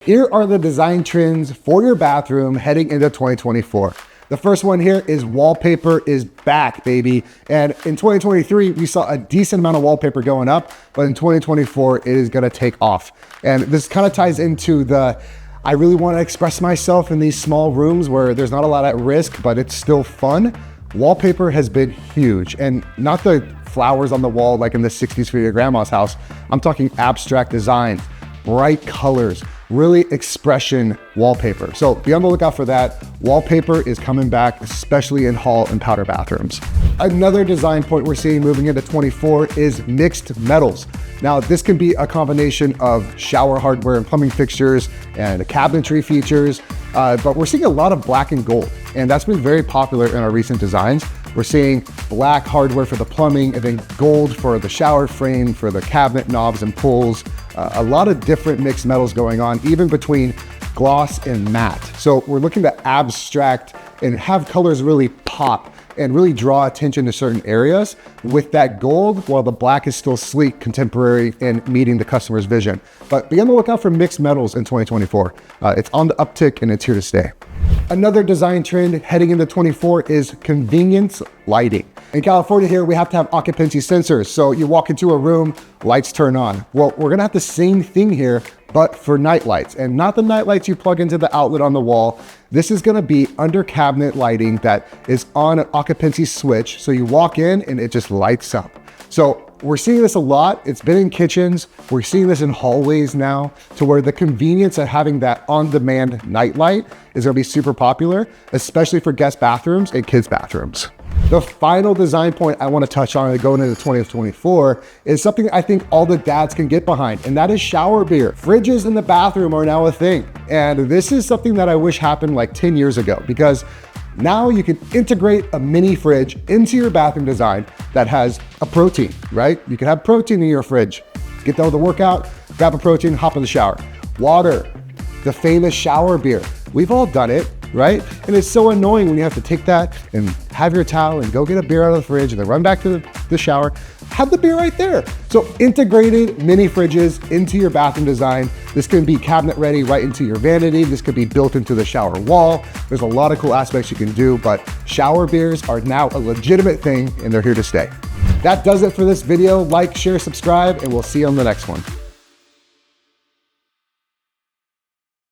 Here are the design trends for your bathroom heading into 2024. The first one here is wallpaper is back, baby. And in 2023, we saw a decent amount of wallpaper going up, but in 2024, it is gonna take off. And this kind of ties into I really wanna express myself in these small rooms where there's not a lot at risk, but it's still fun. Wallpaper has been huge, and not the flowers on the wall like in the 60s for your grandma's house. I'm talking abstract design, bright colors, really expression wallpaper. So be on the lookout for that. Wallpaper is coming back, especially in hall and powder bathrooms. Another design point we're seeing moving into 24 is mixed metals. Now, this can be a combination of shower hardware and plumbing fixtures and cabinetry features, but we're seeing a lot of black and gold, and that's been very popular in our recent designs. We're seeing black hardware for the plumbing and then gold for the shower frame, for the cabinet knobs and pulls. A lot of different mixed metals going on, even between gloss and matte. So we're looking to abstract and have colors really pop and really draw attention to certain areas with that gold, while the black is still sleek, contemporary, and meeting the customer's vision. But be on the lookout for mixed metals in 2024. It's on the uptick and it's here to stay. Another design trend heading into 24 is convenience lighting. In California here, we have to have occupancy sensors. So you walk into a room, lights turn on. Well, we're gonna have the same thing here, but for night lights, and not the night lights you plug into the outlet on the wall. This is gonna be under cabinet lighting that is on an occupancy switch. So you walk in and it just lights up. So we're seeing this a lot. It's been in kitchens. We're seeing this in hallways now, to where the convenience of having that on-demand night light is gonna be super popular, especially for guest bathrooms and kids' bathrooms. The final design point I want to touch on going into 2024 is something I think all the dads can get behind, and that is shower beer. Fridges in the bathroom are now a thing. And this is something that I wish happened like 10 years ago, because now you can integrate a mini fridge into your bathroom design that has a protein, right? You can have protein in your fridge. Get done with the workout, grab a protein, hop in the shower. Water, the famous shower beer. We've all done it, right? And it's so annoying when you have to take that and have your towel and go get a beer out of the fridge and then run back to the shower. Have the beer right there. So integrated mini fridges into your bathroom design. This can be cabinet ready right into your vanity. This could be built into the shower wall. There's a lot of cool aspects you can do, but shower beers are now a legitimate thing and they're here to stay. That does it for this video. Like, share, subscribe, and we'll see you on the next one.